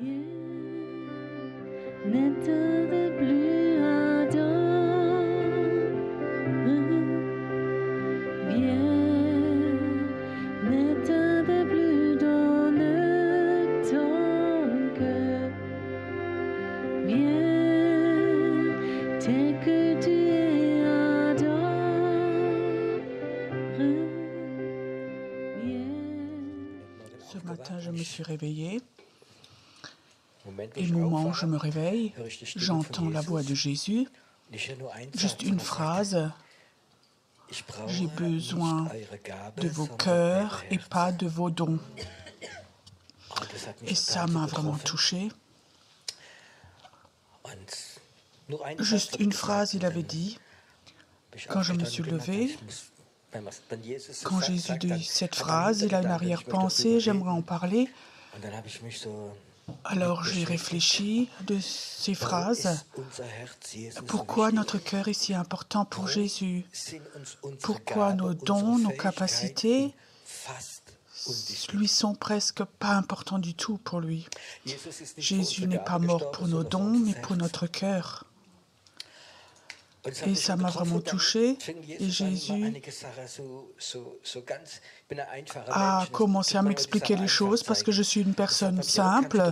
Ce matin, je me suis réveillée. Et au moment où je me réveille, j'entends la voix de Jésus. Juste une phrase. J'ai besoin de vos cœurs et pas de vos dons. Et ça m'a vraiment touchée. Juste une phrase, il avait dit. Quand je me suis levée, quand Jésus dit cette phrase, il a une arrière-pensée, j'aimerais en parler. Alors j'ai réfléchi de ces phrases. Pourquoi notre cœur est si important pour Jésus? Pourquoi nos dons, nos capacités lui sont presque pas importants du tout pour lui? Jésus n'est pas mort pour nos dons, mais pour notre cœur. Et ça m'a vraiment touchée. Et Jésus a commencé à m'expliquer les choses parce que je suis une personne simple.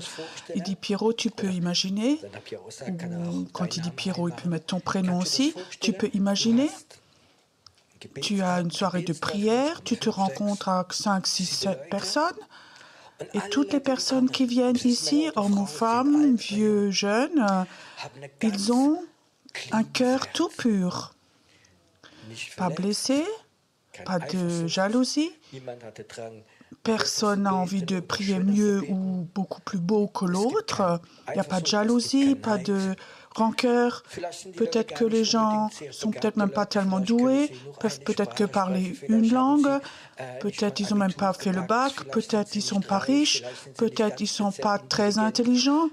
Il dit, Pierrot, tu peux imaginer. Ou quand il dit Pierrot, il peut mettre ton prénom aussi. Tu peux imaginer. Tu as une soirée de prière, tu te rencontres avec 5, 6, 7 personnes. Et toutes les personnes qui viennent ici, hommes ou femmes, vieux, jeunes, ils ont un cœur tout pur, pas blessé, pas de jalousie. Personne n'a envie de prier mieux ou beaucoup plus beau que l'autre. Il n'y a pas de jalousie, pas de rancœur. Peut-être que les gens sont peut-être même pas tellement doués, peuvent peut-être que parler une langue, peut-être ils n'ont même pas fait le bac, peut-être ils sont pas riches, peut-être ils sont pas très intelligents,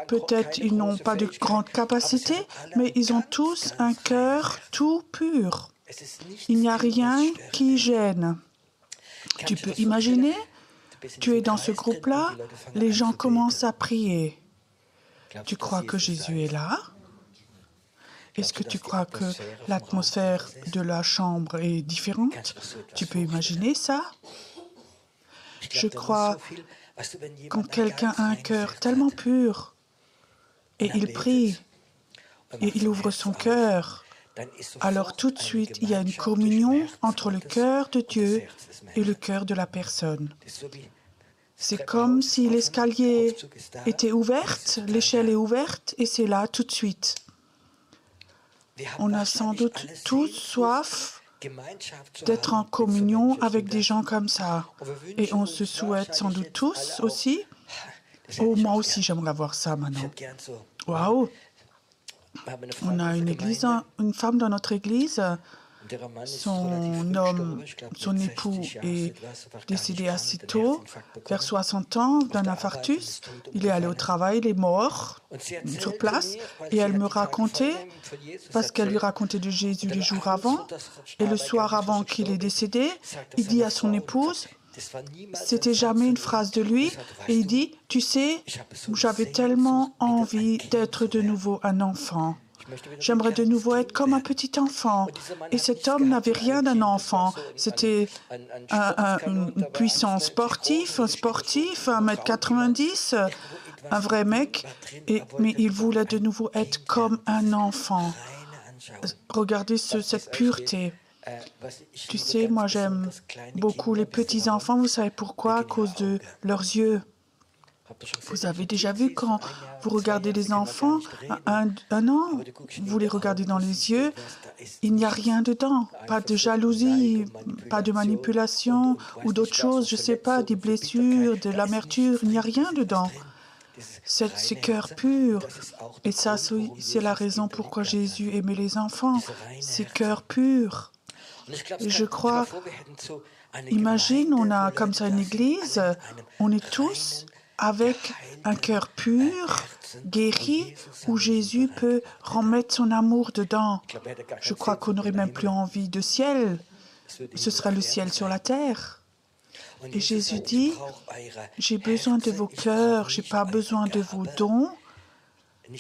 peut-être ils n'ont pas de grandes capacités, mais ils ont tous un cœur tout pur. Il n'y a rien qui gêne. Tu peux imaginer, tu es dans ce groupe-là, les gens commencent à prier. Tu crois que Jésus est là? Est-ce que tu crois que l'atmosphère de la chambre est différente? Tu peux imaginer ça? Je crois quand quelqu'un a un cœur tellement pur et il prie et il ouvre son cœur, alors tout de suite, il y a une communion entre le cœur de Dieu et le cœur de la personne. C'est comme si l'escalier était ouvert, l'échelle est ouverte et c'est là tout de suite. On a sans doute tous soif d'être en communion avec des gens comme ça. Et on se souhaite sans doute tous aussi. Oh, moi aussi, j'aimerais avoir ça maintenant. Waouh! On a une femme dans notre église. Son époux est décédé assez tôt, vers 60 ans, d'un infarctus. Il est allé au travail, il est mort sur place. Et elle me racontait, parce qu'elle lui racontait de Jésus les jours avant, et le soir avant qu'il est décédé, il dit à son épouse, c'était jamais une phrase de lui, et il dit, tu sais, j'avais tellement envie d'être de nouveau un enfant. J'aimerais de nouveau être comme un petit enfant. Et cet homme n'avait rien d'un enfant. C'était une puissance sportive, un sportif, 1,90 m, un vrai mec. Mais il voulait de nouveau être comme un enfant. Regardez cette pureté. Tu sais, moi j'aime beaucoup les petits-enfants. Vous savez pourquoi? À cause de leurs yeux. Vous avez déjà vu quand vous regardez les enfants, un an, vous les regardez dans les yeux, il n'y a rien dedans, pas de jalousie, pas de manipulation ou d'autres choses, je ne sais pas, des blessures, de l'amertume, il n'y a rien dedans. C'est cœur pur. Et ça, c'est la raison pourquoi Jésus aimait les enfants, c'est cœur pur. Et je crois, imagine, on a comme ça une église, on est tous avec un cœur pur, guéri, où Jésus peut remettre son amour dedans. Je crois qu'on n'aurait même plus envie de ciel. Ce sera le ciel sur la terre. Et Jésus dit, j'ai besoin de vos cœurs, j'ai pas besoin de vos dons,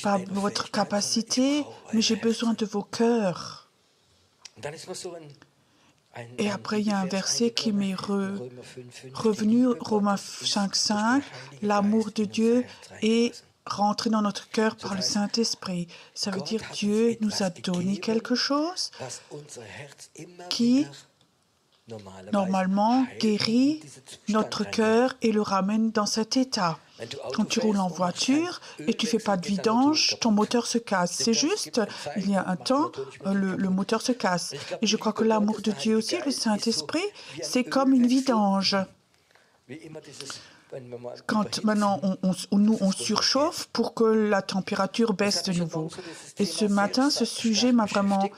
pas votre capacité, mais j'ai besoin de vos cœurs. Et après, il y a un verset qui m'est revenu, Romains 5,5, l'amour de Dieu est rentré dans notre cœur par le Saint-Esprit. Ça veut dire Dieu nous a donné quelque chose qui, normalement, guérit notre cœur et le ramène dans cet état. Quand tu roules en voiture et tu ne fais pas de vidange, ton moteur se casse. C'est juste, il y a un temps, le moteur se casse. Et je crois que l'amour de Dieu aussi, le Saint-Esprit, c'est comme une vidange. Quand maintenant on surchauffe pour que la température baisse de nouveau. Et ce matin, ce sujet m'a vraiment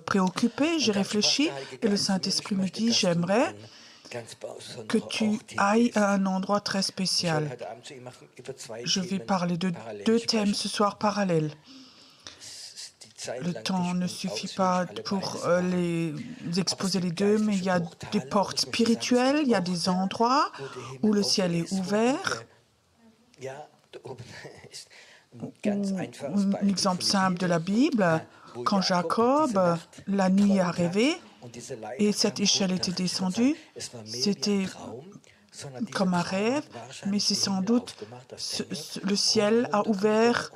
préoccupé. J'ai réfléchi et le Saint-Esprit me dit, j'aimerais que tu ailles à un endroit très spécial. Je vais parler de 2 thèmes ce soir parallèles. Le temps ne suffit pas pour les exposer les deux, mais il y a des portes spirituelles, il y a des endroits où le ciel est ouvert. Un exemple simple de la Bible, quand Jacob, la nuit, a rêvé, et cette échelle était descendue, c'était comme un rêve, mais c'est sans doute le ciel a ouvert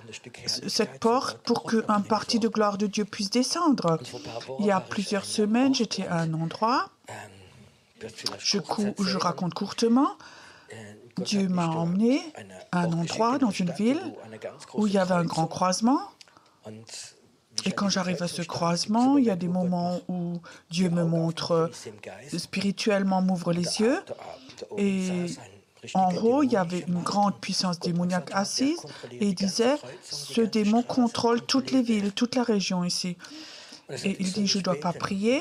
cette porte pour qu'une partie de gloire de Dieu puisse descendre. Il y a plusieurs semaines, j'étais à un endroit, je raconte courtement, Dieu m'a emmené à un endroit dans une ville où il y avait un grand croisement. Et quand j'arrive à ce croisement, il y a des moments où Dieu me montre, spirituellement m'ouvre les yeux. Et en haut, il y avait une grande puissance démoniaque assise. Et il disait, ce démon contrôle toutes les villes, toute la région ici. Et il dit, je ne dois pas prier.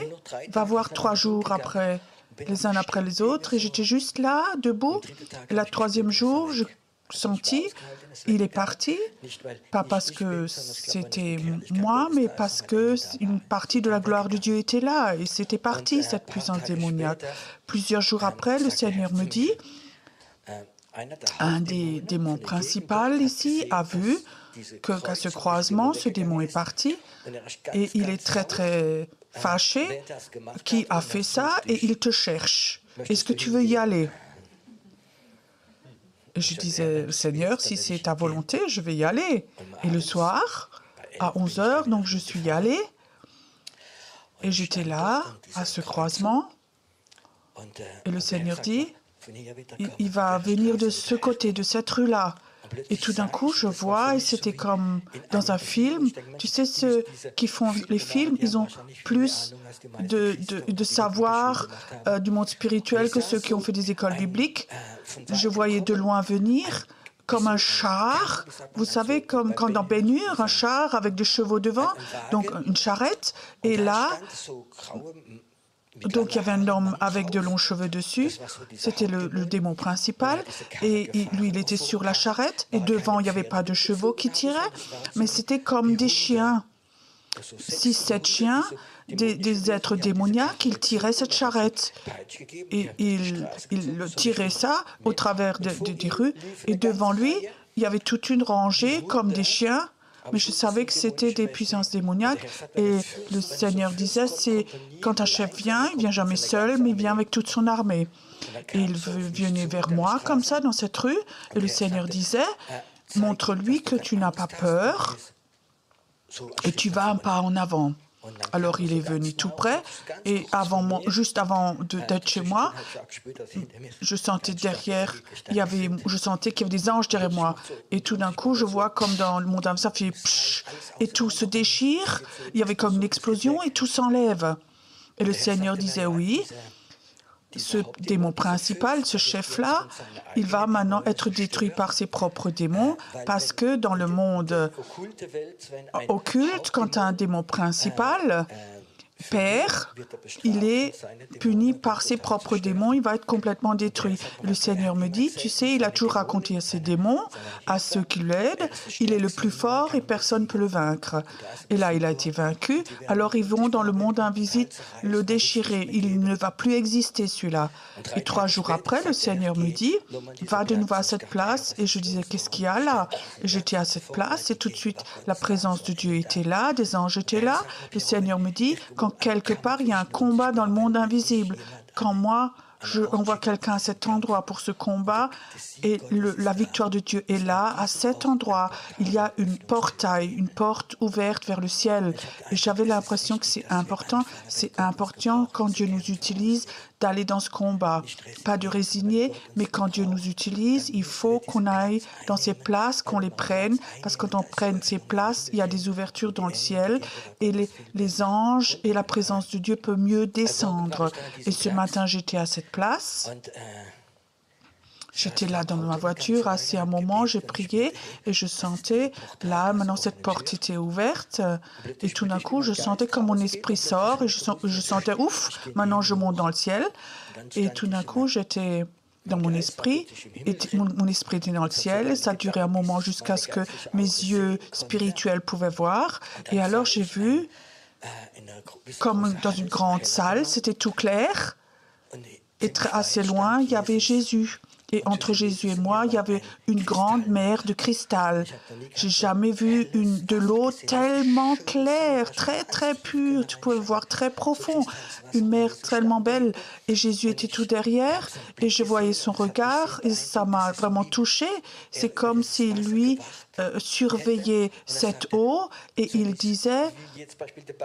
Va voir 3 jours après, les uns après les autres. Et j'étais juste là, debout. Et le 3e jour, je senti, il est parti, pas parce que c'était moi, mais parce que une partie de la gloire de Dieu était là, et c'était parti, cette puissance démoniaque. Plusieurs jours après, le Seigneur me dit, un des démons principaux ici a vu qu'à ce croisement, ce démon est parti, et il est très, très fâché. Qui a fait ça? Et il te cherche. Est-ce que tu veux y aller? Je disais, Seigneur, si c'est ta volonté, je vais y aller. Et le soir, à 11h, donc je suis allée. Et j'étais là, à ce croisement. Et le Seigneur dit, il va venir de ce côté, de cette rue-là. Et tout d'un coup, je vois, et c'était comme dans un film. Tu sais, ceux qui font les films, ils ont plus de savoir du monde spirituel que ceux qui ont fait des écoles bibliques. Je voyais de loin venir, comme un char. Vous savez, comme quand dans Ben-Hur, un char avec des chevaux devant, donc une charrette. Et là, donc il y avait un homme avec de longs cheveux dessus, c'était le démon principal, et lui il était sur la charrette, et devant il n'y avait pas de chevaux qui tiraient, mais c'était comme des chiens, 6-7 chiens, des êtres démoniaques, ils tiraient cette charrette, et ils tiraient ça au travers des rues, et devant lui il y avait toute une rangée comme des chiens. Mais je savais que c'était des puissances démoniaques. Et le Seigneur disait, c'est quand un chef vient, il ne vient jamais seul, mais il vient avec toute son armée. Et il venait vers moi, comme ça, dans cette rue. Et le Seigneur disait, montre-lui que tu n'as pas peur et tu vas un pas en avant. Alors il est venu tout près et juste avant d'être chez moi, je sentais derrière, je sentais qu'il y avait des anges derrière moi. Et tout d'un coup, je vois comme dans le monde âme, ça fait psh, et tout se déchire. Il y avait comme une explosion et tout s'enlève. Et le Seigneur disait oui. Ce démon principal, ce chef-là, il va maintenant être détruit par ses propres démons parce que dans le monde occulte, quand un démon principal père, il est puni par ses propres démons, il va être complètement détruit. Le Seigneur me dit, tu sais, il a toujours raconté à ses démons, à ceux qui l'aident, il est le plus fort et personne ne peut le vaincre. Et là, il a été vaincu, alors ils vont dans le monde invisible le déchirer, il ne va plus exister celui-là. Et 3 jours après, le Seigneur me dit, va de nouveau à cette place, et je disais, qu'est-ce qu'il y a là? J'étais à cette place, et tout de suite, la présence de Dieu était là, des anges étaient là. Le Seigneur me dit, quand quelque part, il y a un combat dans le monde invisible. Quand moi, on voit quelqu'un à cet endroit pour ce combat et la victoire de Dieu est là, à cet endroit. Il y a une portail, une porte ouverte vers le ciel. Et j'avais l'impression que c'est important quand Dieu nous utilise d'aller dans ce combat. Pas de résigner, mais quand Dieu nous utilise, il faut qu'on aille dans ces places, qu'on les prenne, parce que quand on prenne ces places, il y a des ouvertures dans le ciel et les anges et la présence de Dieu peuvent mieux descendre. Et ce matin, j'étais à cette place. J'étais là dans ma voiture, assis un moment, j'ai prié et je sentais, là, maintenant cette porte était ouverte et tout d'un coup, je sentais comme mon esprit sort et je sentais, ouf, maintenant je monte dans le ciel. Et tout d'un coup, j'étais dans mon esprit, et mon esprit était dans le ciel. Ça durait un moment jusqu'à ce que mes yeux spirituels pouvaient voir. Et alors j'ai vu, comme dans une grande salle, c'était tout clair. Et assez loin, il y avait Jésus. Et entre Jésus et moi, il y avait une grande mer de cristal. J'ai jamais vu de l'eau tellement claire, très très pure. Tu pouvais le voir très profond. Une mer tellement belle. Et Jésus était tout derrière. Et je voyais son regard. Et ça m'a vraiment touchée. C'est comme si lui surveillait cette eau. Et il disait,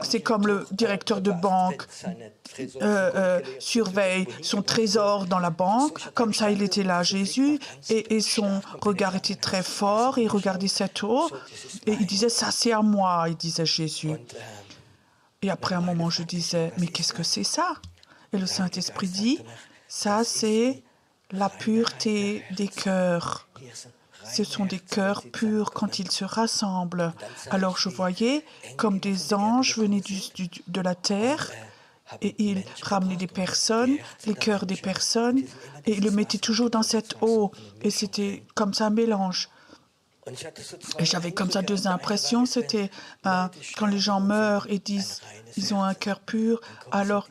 c'est comme le directeur de banque surveille son trésor dans la banque. Comme ça, il était là, Jésus, et son regard était très fort. Il regardait cette eau et il disait, ça c'est à moi, il disait Jésus. Et après un moment, je disais, mais qu'est-ce que c'est ça? Et le Saint-Esprit dit, ça c'est la pureté des cœurs. Ce sont des cœurs purs quand ils se rassemblent. Alors je voyais comme des anges venaient de la terre et ils ramenaient des personnes, les cœurs des personnes, et ils le mettaient toujours dans cette eau. Et c'était comme ça un mélange. Et j'avais comme ça 2 impressions. C'était quand les gens meurent et disent ils ont un cœur pur, alors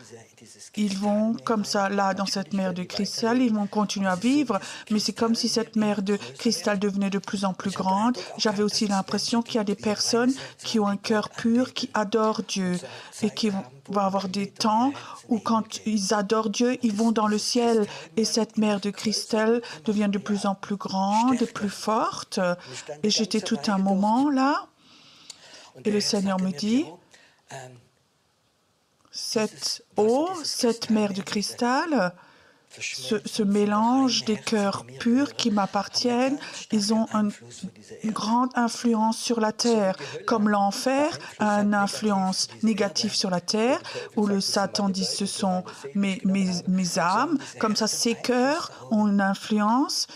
ils vont comme ça, là, dans cette mer de cristal, ils vont continuer à vivre, mais c'est comme si cette mer de cristal devenait de plus en plus grande. J'avais aussi l'impression qu'il y a des personnes qui ont un cœur pur, qui adorent Dieu, et qui vont avoir des temps où quand ils adorent Dieu, ils vont dans le ciel, et cette mer de cristal devient de plus en plus grande et plus forte. Et j'étais tout un moment là, et le Seigneur me dit, cette eau, cette mer de cristal, ce mélange des cœurs purs qui m'appartiennent, ils ont une grande influence sur la terre, comme l'enfer a une influence négative sur la terre, où le Satan dit ce sont mes âmes, comme ça ces cœurs ont une influence.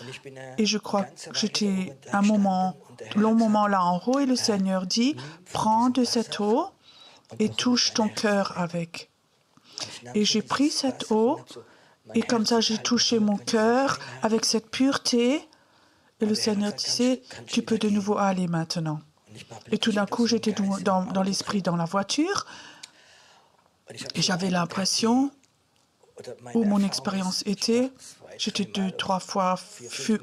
Et je crois que j'étais un long moment là en haut, et le Seigneur dit, prends de cette eau et touche ton cœur avec. Et j'ai pris cette eau, et comme ça j'ai touché mon cœur avec cette pureté, et le Seigneur disait, tu peux de nouveau aller maintenant. Et tout d'un coup, j'étais dans l'esprit dans la voiture, et j'avais l'impression, où mon expérience était, j'étais 2, 3 fois,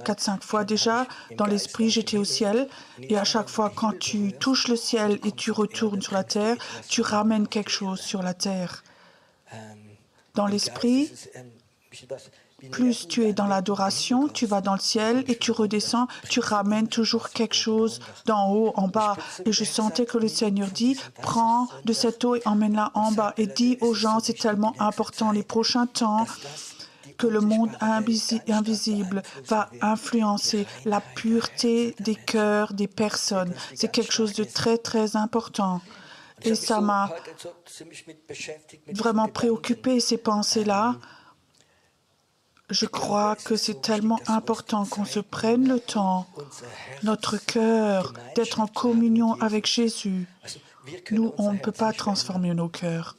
4, 5 fois déjà dans l'esprit, j'étais au ciel. Et à chaque fois, quand tu touches le ciel et tu retournes sur la terre, tu ramènes quelque chose sur la terre. Dans l'esprit, plus tu es dans l'adoration, tu vas dans le ciel et tu redescends, tu ramènes toujours quelque chose d'en haut, en bas. Et je sentais que le Seigneur dit, prends de cette eau et emmène-la en bas. Et dis aux gens, c'est tellement important les prochains temps, que le monde invisible va influencer la pureté des cœurs des personnes. C'est quelque chose de très, très important. Et ça m'a vraiment préoccupé, ces pensées-là. Je crois que c'est tellement important qu'on se prenne le temps, notre cœur, d'être en communion avec Jésus. Nous, on ne peut pas transformer nos cœurs.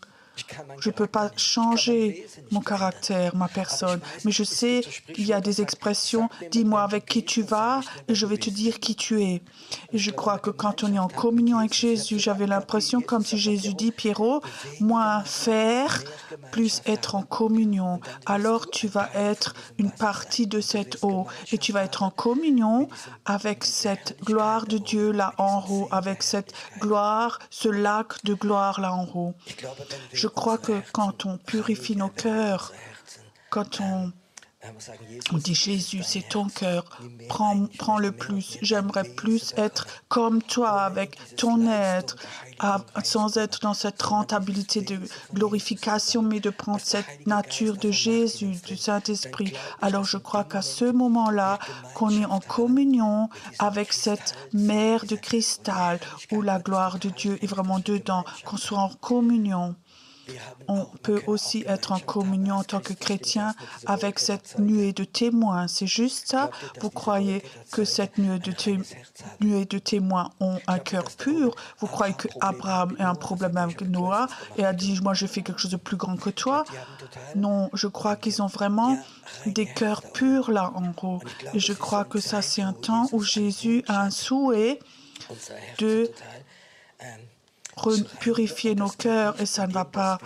Je ne peux pas changer mon caractère, ma personne, mais je sais qu'il y a des expressions, dis-moi avec qui tu vas et je vais te dire qui tu es. Et je crois que quand on est en communion avec Jésus, j'avais l'impression comme si Jésus dit, Pierrot, moins faire, plus être en communion. Alors tu vas être une partie de cette eau et tu vas être en communion avec cette gloire de Dieu là en haut, avec cette gloire, ce lac de gloire là en haut. Je crois que quand on purifie nos cœurs, quand on dit Jésus, c'est ton cœur, prends-le plus. J'aimerais plus être comme toi, avec ton être, sans être dans cette rentabilité de glorification, mais de prendre cette nature de Jésus, du Saint-Esprit. Alors je crois qu'à ce moment-là, qu'on est en communion avec cette mer de cristal, où la gloire de Dieu est vraiment dedans, qu'on soit en communion. On peut aussi être en communion en tant que chrétien avec cette nuée de témoins. C'est juste ça? Vous croyez que cette nuée de témoins ont un cœur pur? Vous croyez qu'Abraham a un problème avec Noah et a dit « Moi, je fais quelque chose de plus grand que toi » Non, je crois qu'ils ont vraiment des cœurs purs là en haut. Et je crois que ça, c'est un temps où Jésus a un souhait de purifier nos cœurs et ça ne va pas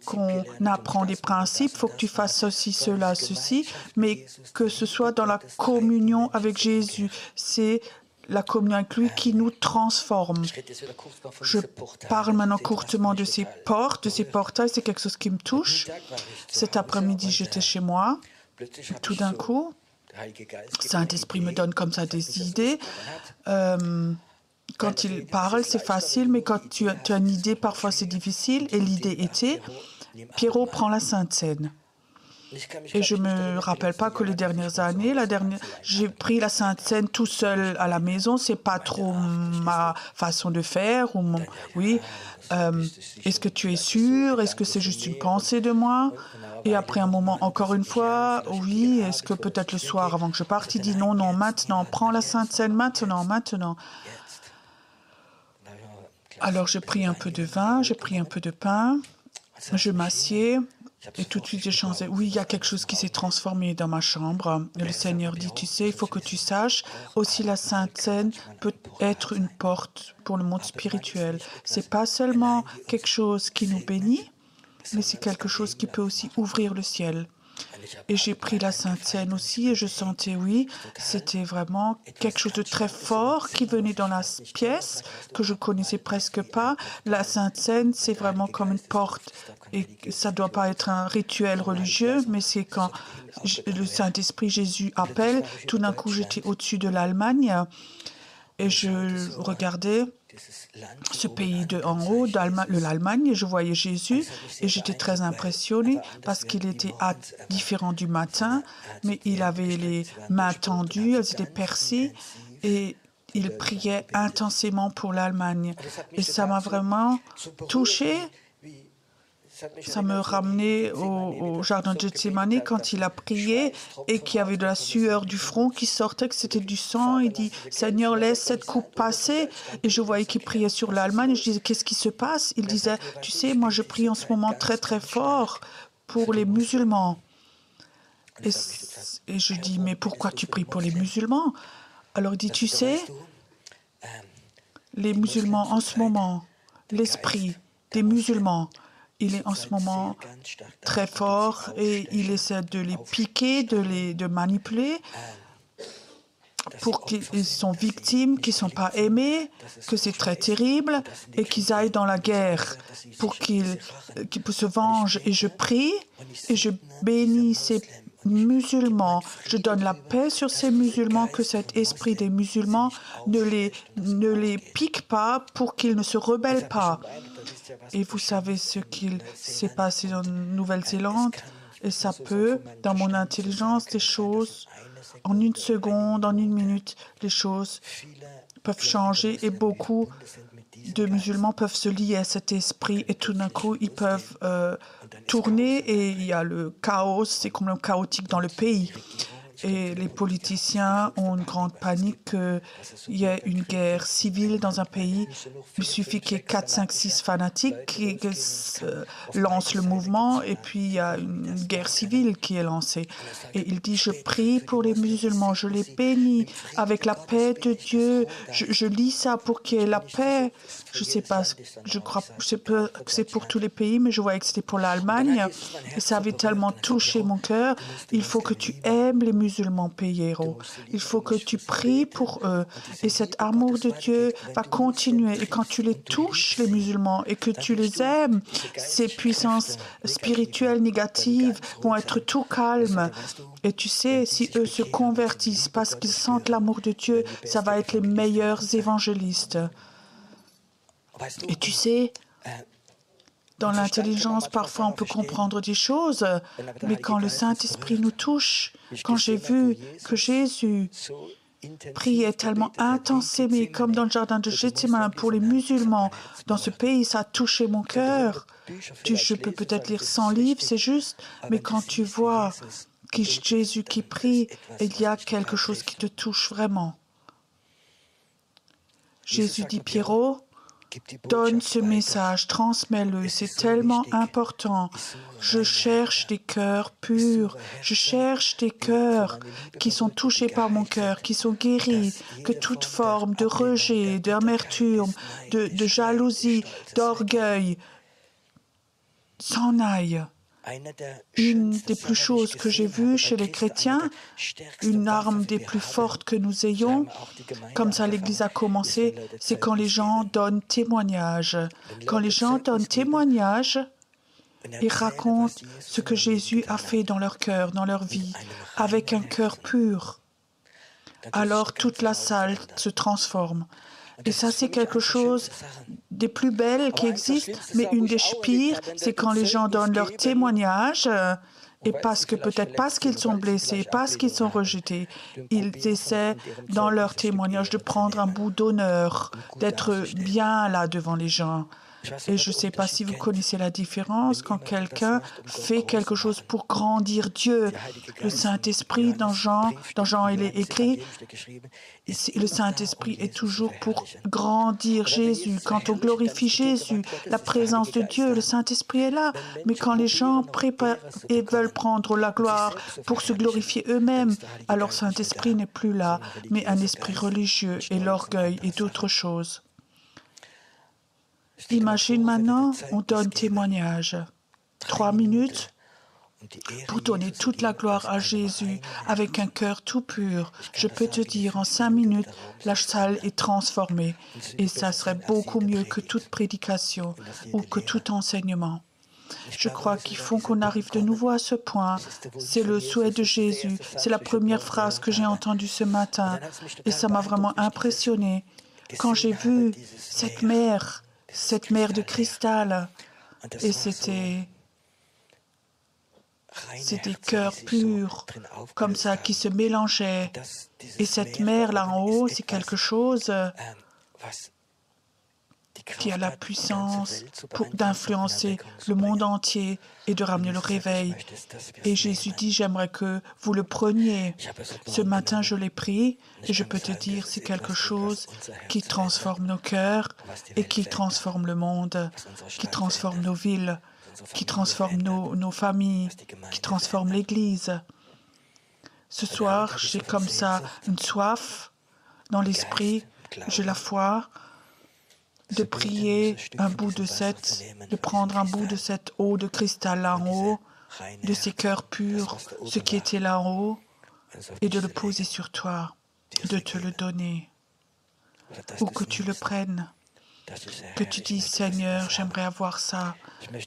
qu'on apprend des principes, il faut que tu fasses ceci, cela, ceci, mais que ce soit dans la communion avec Jésus. C'est la communion avec lui qui nous transforme. Je parle maintenant courtement de ces portes, de ces portails, c'est quelque chose qui me touche. Cet après-midi, j'étais chez moi, tout d'un coup, Saint-Esprit me donne comme ça des idées. Quand il parle, c'est facile, mais quand tu as une idée, parfois c'est difficile. Et l'idée était, Pierrot prend la Sainte Seine. Et je ne me rappelle pas que les dernières années, j'ai pris la Sainte Seine tout seul à la maison. Ce n'est pas trop ma façon de faire. Oui. Est-ce que tu es sûr? Est-ce que c'est juste une pensée de moi? Et après un moment, encore une fois, oui. Est-ce que peut-être le soir, avant que je parte, il dit non, non, maintenant, prends la Sainte Seine, maintenant. Alors, j'ai pris un peu de vin, j'ai pris un peu de pain, je m'assieds et tout de suite, j'ai changé. Oui, il y a quelque chose qui s'est transformé dans ma chambre. Et le Seigneur dit, tu sais, il faut que tu saches, aussi la Sainte Seine peut être une porte pour le monde spirituel. C'est pas seulement quelque chose qui nous bénit, mais c'est quelque chose qui peut aussi ouvrir le ciel. Et j'ai pris la Sainte Seine aussi et je sentais, oui, c'était vraiment quelque chose de très fort qui venait dans la pièce, que je connaissais presque pas. La Sainte Seine, c'est vraiment comme une porte. Et ça ne doit pas être un rituel religieux, mais c'est quand le Saint-Esprit Jésus appelle. Tout d'un coup, j'étais au-dessus de l'Allemagne et je regardais ce pays de en haut, l'Allemagne, et je voyais Jésus et j'étais très impressionnée parce qu'il était différent du matin, mais il avait les mains tendues, elles étaient percées et il priait intensément pour l'Allemagne. Et ça m'a vraiment touchée. Ça me ramenait au jardin de Gethsémani quand il a prié et qu'il y avait de la sueur du front qui sortait, que c'était du sang. Il dit, Seigneur, laisse cette coupe passer. Et je voyais qu'il priait sur l'Allemagne. Je disais, qu'est-ce qui se passe? Il disait, tu sais, moi je prie en ce moment très très fort pour les musulmans. Et je dis, mais pourquoi tu pries pour les musulmans? Alors il dit, tu sais, les musulmans en ce moment, l'esprit des musulmans, il est en ce moment très fort et il essaie de les piquer, de manipuler pour qu'ils sont victimes, qu'ils ne sont pas aimés, que c'est très terrible et qu'ils aillent dans la guerre pour qu'ils se vengent. Et je prie et je bénis ces musulmans. Je donne la paix sur ces musulmans, que cet esprit des musulmans ne les pique pas pour qu'ils ne se rebellent pas. Et vous savez ce qu'il s'est passé en Nouvelle-Zélande, et ça peut, dans mon intelligence, des choses, en une seconde, en une minute, les choses peuvent changer et beaucoup de musulmans peuvent se lier à cet esprit et tout d'un coup, ils peuvent tourner et il y a le chaos, c'est complètement chaotique dans le pays. Et les politiciens ont une grande panique qu'il y ait une guerre civile dans un pays. Il suffit qu'il y ait 4, 5, 6 fanatiques qui lancent le mouvement et puis il y a une guerre civile qui est lancée. Et il dit, je prie pour les musulmans, je les bénis avec la paix de Dieu. Je lis ça pour qu'il y ait la paix. Je ne sais pas, je crois que c'est pour tous les pays, mais je voyais que c'était pour l'Allemagne. Et ça avait tellement touché mon cœur. Il faut que tu aimes les musulmans, Piero. Il faut que tu pries pour eux. Et cet amour de Dieu va continuer. Et quand tu les touches, les musulmans, et que tu les aimes, ces puissances spirituelles négatives vont être tout calmes. Et tu sais, si eux se convertissent parce qu'ils sentent l'amour de Dieu, ça va être les meilleurs évangélistes. Et tu sais, dans l'intelligence, parfois on peut comprendre des choses, mais quand le Saint-Esprit nous touche, quand j'ai vu que Jésus priait tellement intensément, comme dans le jardin de Gethsémane pour les musulmans, dans ce pays, ça a touché mon cœur. Je peux peut-être lire 100 livres, c'est juste, mais quand tu vois Jésus qui prie, il y a quelque chose qui te touche vraiment. Jésus dit, Piero, donne ce message, transmets-le, c'est tellement important. Je cherche des cœurs purs, je cherche des cœurs qui sont touchés par mon cœur, qui sont guéris, que toute forme de rejet, d'amertume, de jalousie, d'orgueil s'en aille. Une des plus choses que j'ai vues chez les chrétiens, une arme des plus fortes que nous ayons, comme ça l'Église a commencé, c'est quand les gens donnent témoignage. Quand les gens donnent témoignage et racontent ce que Jésus a fait dans leur cœur, dans leur vie, avec un cœur pur, alors toute la salle se transforme. Et ça, c'est quelque chose des plus belles qui existent, mais une des pires, c'est quand les gens donnent leur témoignage et peut-être parce qu'ils sont blessés, parce qu'ils sont rejetés, ils essaient dans leur témoignage de prendre un bout d'honneur, d'être bien là devant les gens. Et je ne sais pas si vous connaissez la différence quand quelqu'un fait quelque chose pour grandir Dieu. Le Saint-Esprit, dans Jean, il est écrit, le Saint-Esprit est toujours pour grandir Jésus. Quand on glorifie Jésus, la présence de Dieu, le Saint-Esprit est là. Mais quand les gens préparent et veulent prendre la gloire pour se glorifier eux-mêmes, alors le Saint-Esprit n'est plus là, mais un esprit religieux et l'orgueil et d'autres choses. Imagine maintenant, on donne témoignage. 3 minutes pour donner toute la gloire à Jésus avec un cœur tout pur. Je peux te dire, en 5 minutes, la salle est transformée et ça serait beaucoup mieux que toute prédication ou que tout enseignement. Je crois qu'il faut qu'on arrive de nouveau à ce point. C'est le souhait de Jésus. C'est la première phrase que j'ai entendue ce matin et ça m'a vraiment impressionné. Quand j'ai vu cette mer de cristal, et c'était des cœurs purs, comme ça, qui se mélangeaient. Et cette mer là en haut, c'est quelque chose qui a la puissance d'influencer le monde entier et de ramener le réveil. Et Jésus dit, j'aimerais que vous le preniez. Ce matin, je l'ai pris et je peux te dire, c'est quelque chose qui transforme nos cœurs et qui transforme le monde, qui transforme nos villes, qui transforme nos familles, qui transforme l'Église. Ce soir, j'ai comme ça une soif dans l'esprit, j'ai la foi de prier de prendre un bout de cette eau de cristal là en haut, de ces cœurs purs, ce qui était là en haut, et de le poser sur toi, de te le donner, ou que tu le prennes, que tu dis, Seigneur, j'aimerais avoir ça,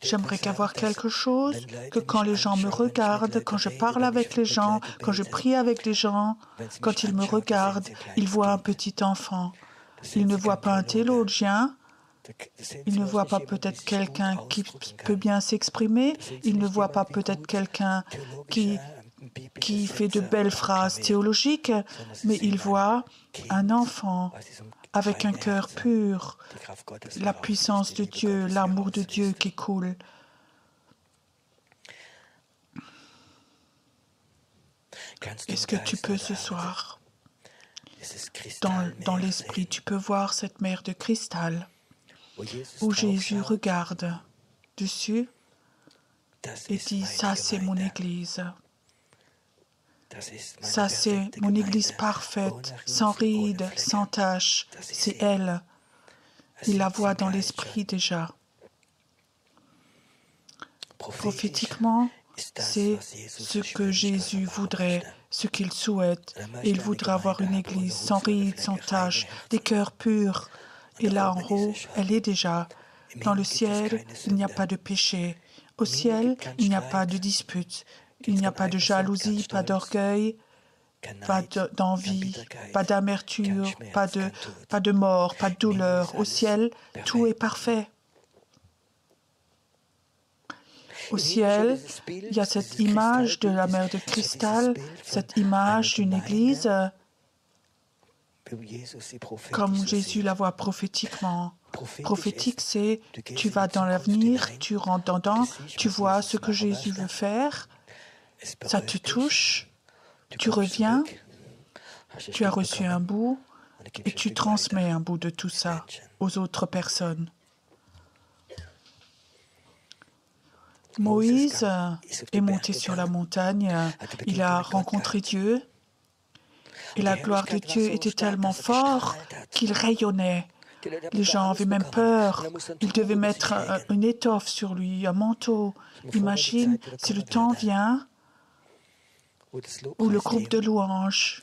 j'aimerais avoir quelque chose, que quand les gens me regardent, quand je parle avec les gens, quand je prie avec les gens, quand ils me regardent, ils voient un petit enfant. Ils ne voient pas un théologien, ils ne voient pas peut-être quelqu'un qui peut bien s'exprimer, ils ne voient pas peut-être quelqu'un qui fait de belles phrases théologiques, mais ils voient un enfant avec un cœur pur, la puissance de Dieu, l'amour de Dieu qui coule. Est-ce que tu peux ce soir, dans l'esprit, tu peux voir cette mer de cristal où Jésus regarde dessus et dit, ça c'est mon Église. Ça c'est mon Église parfaite, sans rides, sans tache. C'est elle. Il la voit dans l'esprit déjà. Prophétiquement, c'est ce que Jésus voudrait, ce qu'il souhaite. Il voudrait avoir une Église sans rides, sans tache, des cœurs purs. Et là en haut, elle est déjà. Dans le ciel, il n'y a pas de péché. Au ciel, il n'y a pas de dispute. Il n'y a pas de jalousie, pas d'orgueil, pas d'envie, pas d'amertume, pas de mort, pas de douleur. Au ciel, tout est parfait. Au ciel, il y a cette image de la mer de cristal, cette image d'une église, comme Jésus la voit prophétiquement. Prophétique, c'est tu vas dans l'avenir, tu rentres dedans, tu vois ce que Jésus veut faire, ça te touche, tu reviens, tu as reçu un bout et tu transmets un bout de tout ça aux autres personnes. Moïse est monté sur la montagne, il a rencontré Dieu et la gloire de Dieu était tellement forte qu'il rayonnait. Les gens avaient même peur, ils devaient mettre une étoffe sur lui, un manteau. Imagine, si le temps vient où le groupe de louanges,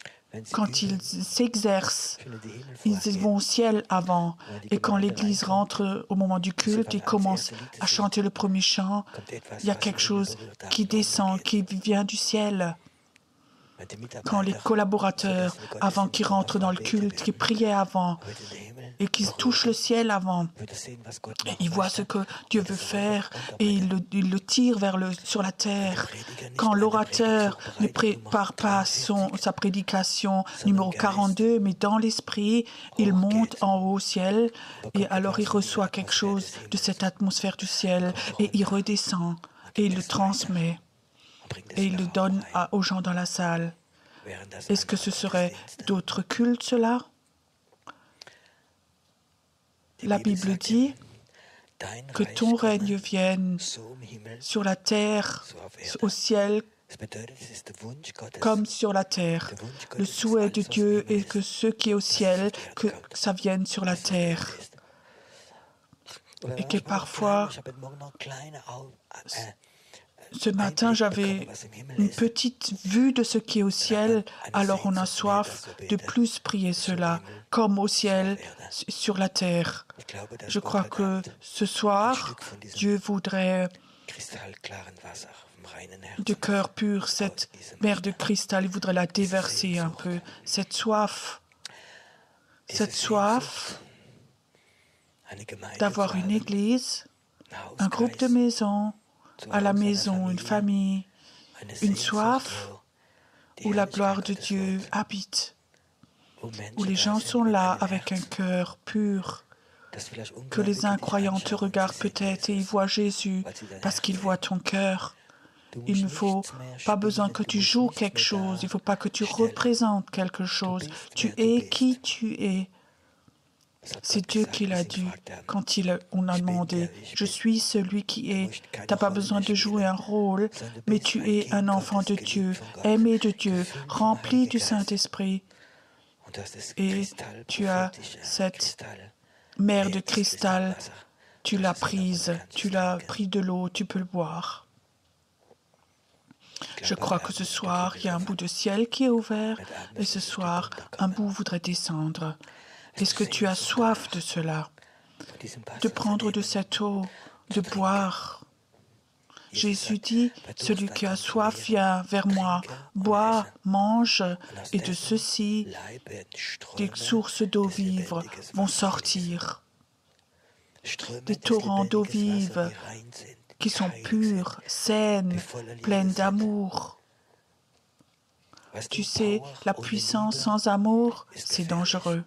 quand ils s'exercent, ils vont au ciel avant. Et quand l'Église rentre au moment du culte, ils commencent à chanter le premier chant. Il y a quelque chose qui descend, qui vient du ciel. Quand les collaborateurs, avant qu'ils rentrent dans le culte, qui priaient avant et qui touchent le ciel avant, ils voient ce que Dieu veut faire et ils le tirent sur la terre. Quand l'orateur ne prépare pas sa prédication numéro 42, mais dans l'esprit, il monte en haut au ciel et alors il reçoit quelque chose de cette atmosphère du ciel et il redescend et il le transmet. Et il le donne aux gens dans la salle. Est-ce que ce serait d'autres cultes, cela? La Bible dit que ton règne vienne sur la terre, au ciel, comme sur la terre. Le souhait de Dieu est que ce qui est au ciel, que ça vienne sur la terre. Et que parfois, ce matin, j'avais une petite vue de ce qui est au ciel, alors on a soif de plus prier cela, comme au ciel, sur la terre. Je crois que ce soir, Dieu voudrait du cœur pur, cette mer de cristal, il voudrait la déverser un peu, cette soif d'avoir une église, un groupe de maisons, à la maison, une famille, une soif où la gloire de Dieu habite, où les gens sont là avec un cœur pur, que les incroyants te regardent peut-être et ils voient Jésus parce qu'ils voient ton cœur. Il ne faut pas besoin que tu joues quelque chose, il ne faut pas que tu représentes quelque chose. Tu es qui tu es. C'est Dieu qui l'a dit quand on a demandé « Je suis celui qui est ». Tu n'as pas besoin de jouer un rôle, mais tu es un enfant de Dieu, aimé de Dieu, rempli du Saint-Esprit. Et tu as cette mer de cristal, tu l'as prise, tu l'as pris de l'eau, tu peux le boire. Je crois que ce soir, il y a un bout de ciel qui est ouvert et ce soir, un bout voudrait descendre. Est-ce que tu as soif de cela, de prendre de cette eau, de boire? Jésus dit, celui qui a soif vient vers moi, bois, mange, et de ceci, des sources d'eau vive vont sortir. Des torrents d'eau vive qui sont pures, saines, pleines d'amour. Tu sais, la puissance sans amour, c'est dangereux.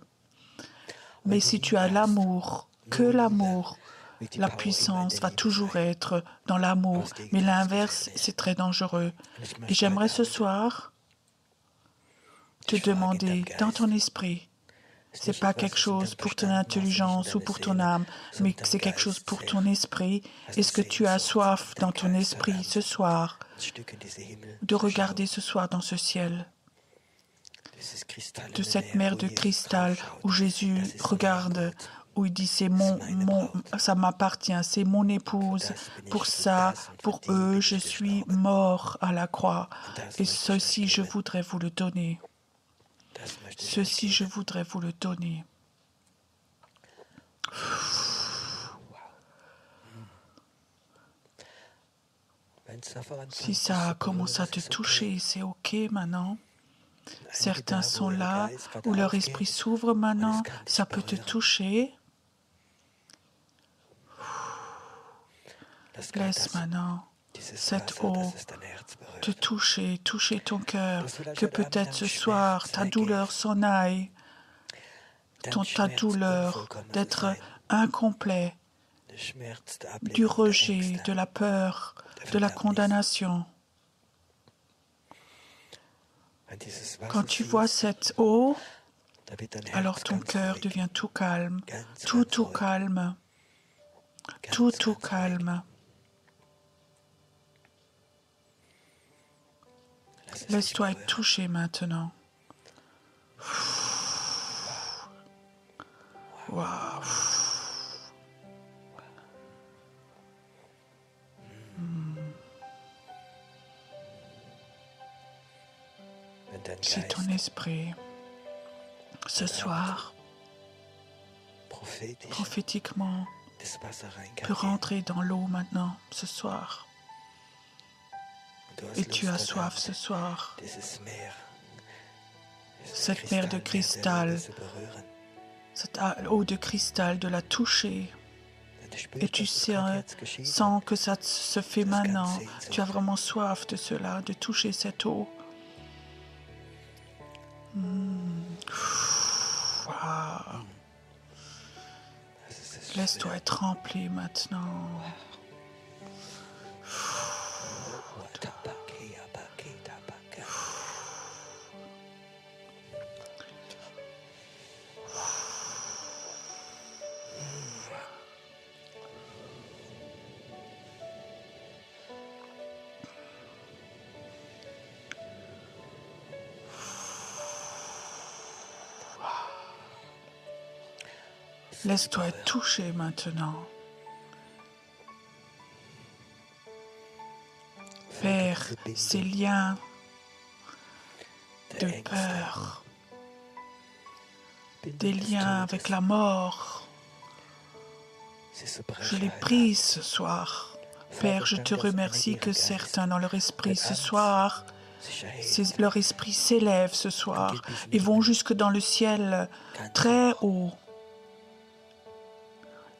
Mais si tu as l'amour, que l'amour, la puissance va toujours être dans l'amour. Mais l'inverse, c'est très dangereux. Et j'aimerais ce soir te demander dans ton esprit. Ce n'est pas quelque chose pour ton intelligence ou pour ton âme, mais c'est quelque chose pour ton esprit. Est-ce que tu as soif dans ton esprit ce soir de regarder ce soir dans ce ciel, de cette mer de cristal où Jésus regarde, où il dit ça m'appartient, c'est mon épouse, pour ça, pour eux, je suis mort à la croix, et ceci je voudrais vous le donner. Ceci je voudrais vous le donner. Si ça commence à te toucher, c'est OK maintenant. Certains sont là où leur esprit s'ouvre maintenant, ça peut te toucher. Laisse maintenant cette eau te toucher ton cœur, que peut-être ce soir ta douleur s'en aille, ta douleur d'être incomplet, du rejet, de la peur, de la condamnation. Quand tu vois cette eau, alors ton cœur devient tout calme, tout calme, tout calme. Laisse-toi être touché maintenant. Wow. Si ton esprit, ce soir, prophétiquement, peut rentrer dans l'eau maintenant, ce soir, et tu as soif ce soir, cette mer de cristal, cette eau de cristal, de la toucher, et tu sens que ça se fait maintenant, tu as vraiment soif de cela, de toucher cette eau. Wow. Laisse-toi être rempli maintenant. Laisse-toi être touché maintenant. Vers ces liens de peur, des liens avec la mort. Je les brise ce soir. Père, je te remercie que certains dans leur esprit ce soir, leur esprit s'élève ce soir et vont jusque dans le ciel très haut.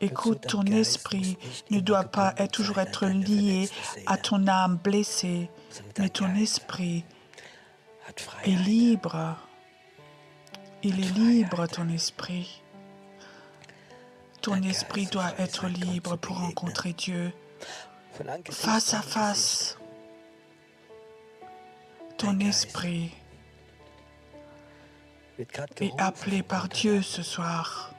Écoute, ton esprit ne doit pas toujours être lié à ton âme blessée, mais ton esprit est libre. Il est libre, ton esprit. Ton esprit doit être libre pour rencontrer Dieu face à face. Ton esprit est appelé par Dieu ce soir.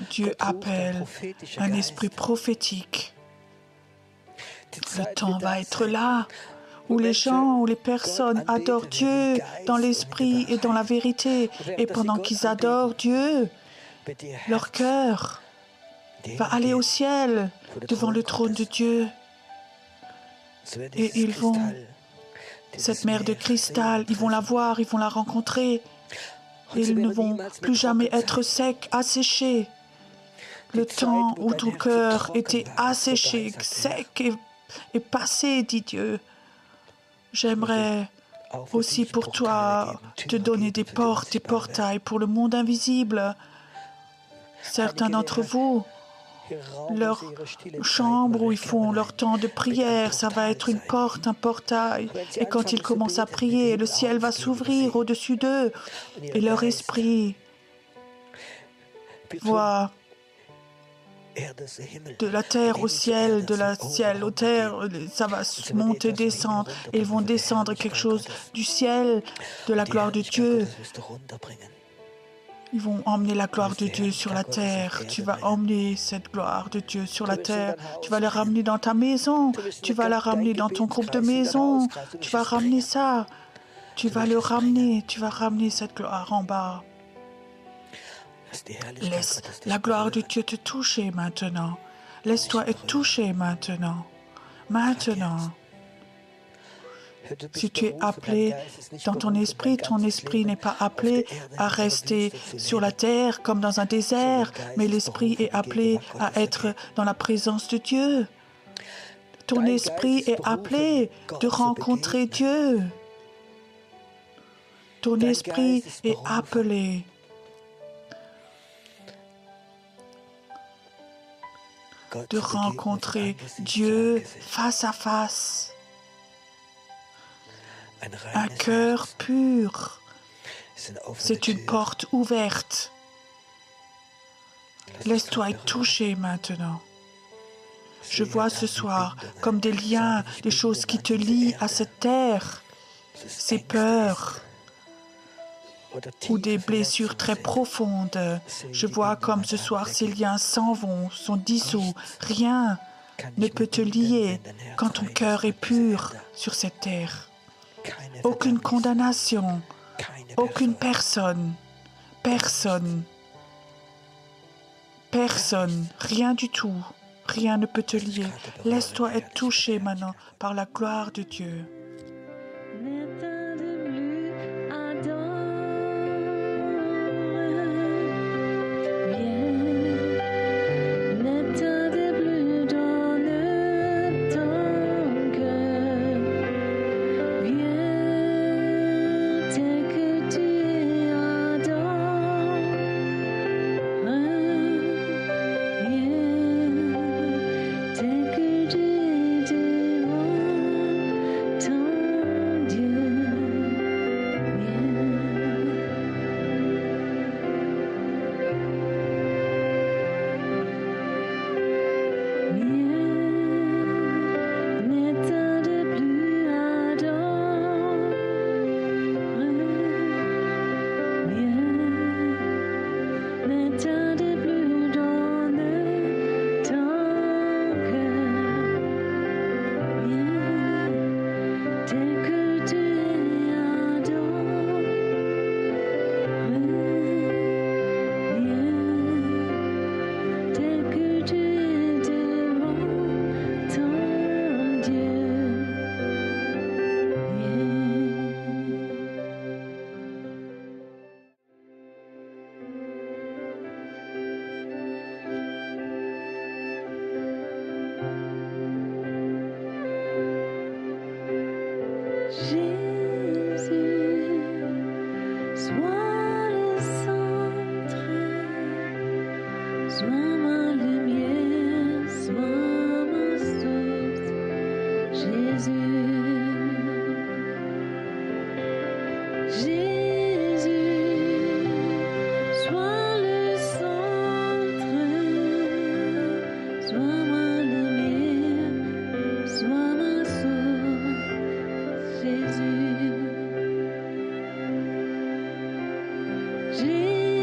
Dieu appelle un esprit prophétique. Le temps va être là où les gens, où les personnes adorent Dieu dans l'esprit et dans la vérité. Et pendant qu'ils adorent Dieu, leur cœur va aller au ciel devant le trône de Dieu. Et ils vont, cette mer de cristal, ils vont la voir, ils vont la rencontrer. Ils ne vont plus jamais être secs, asséchés. Le temps où ton cœur était asséché, sec et passé, dit Dieu. J'aimerais aussi pour toi te donner des portes, des portails pour le monde invisible. Certains d'entre vous, leur chambre où ils font leur temps de prière, ça va être une porte, un portail. Et quand ils commencent à prier, le ciel va s'ouvrir au-dessus d'eux et leur esprit voit de la terre au ciel, de la ciel au terre, ça va monter, descendre, et ils vont descendre quelque chose du ciel, de la gloire de Dieu. Ils vont emmener la gloire de Dieu sur la terre. Tu vas emmener cette gloire de Dieu sur la terre. Tu vas la ramener dans ta maison. Tu vas la ramener dans ton groupe de maison. Tu vas ramener ça. Tu vas le ramener. Tu vas ramener cette gloire en bas. Laisse la gloire de Dieu te toucher maintenant. Laisse-toi être touché maintenant. Maintenant. Si tu es appelé dans ton esprit n'est pas appelé à rester sur la terre comme dans un désert, mais l'esprit est appelé à être dans la présence de Dieu. Ton esprit est appelé de rencontrer Dieu. Ton esprit est appelé de rencontrer Dieu face à face. Un cœur pur, c'est une porte ouverte. Laisse-toi être touché maintenant. Je vois ce soir comme des liens, des choses qui te lient à cette terre, ces peurs ou des blessures très profondes. Je vois comme ce soir ces liens s'en vont, sont dissous. Rien ne peut te lier quand ton cœur est pur sur cette terre. Aucune condamnation, aucune personne, rien du tout, rien ne peut te lier. Laisse-toi être touché maintenant par la gloire de Dieu.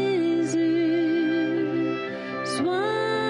Jésus, sois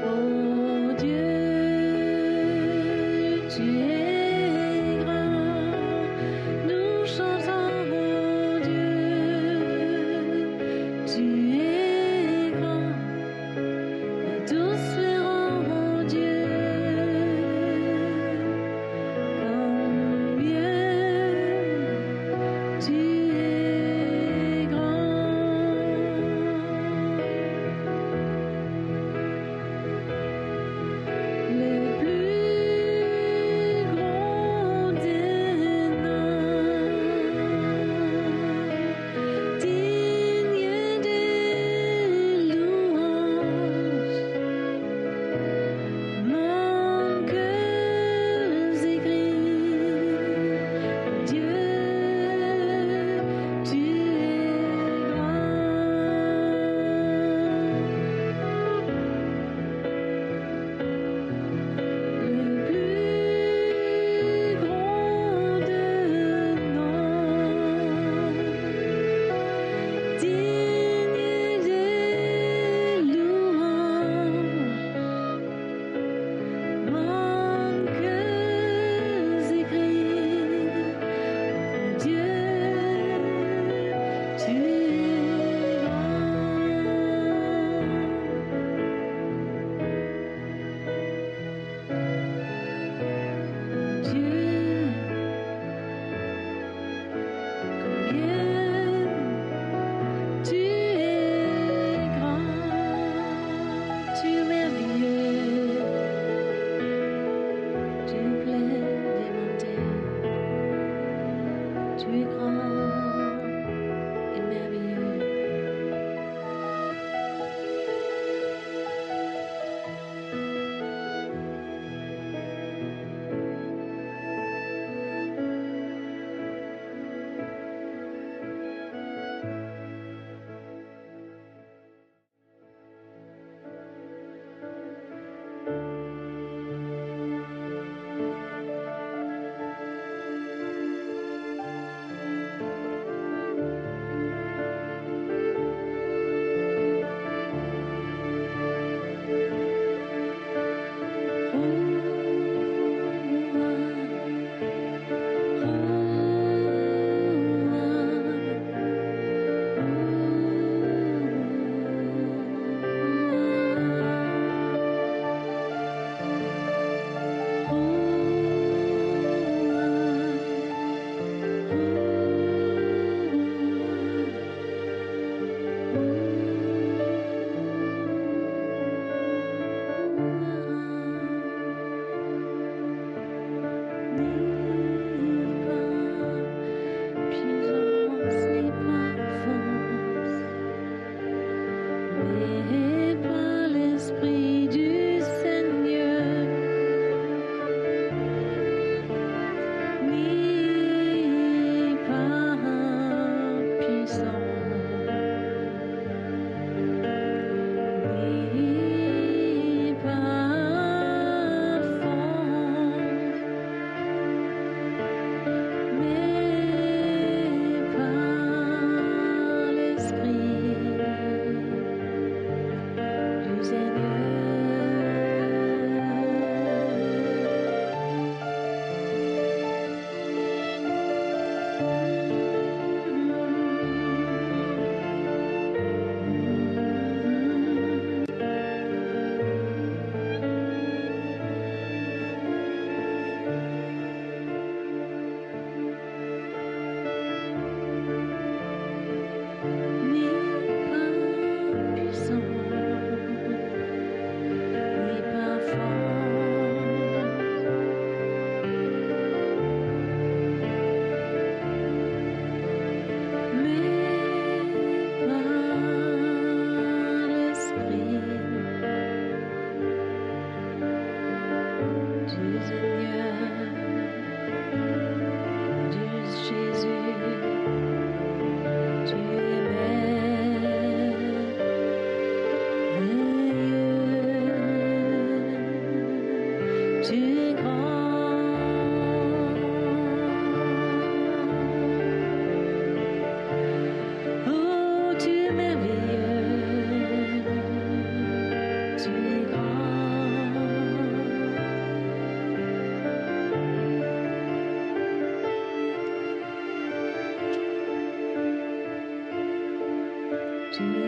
Oh Dieu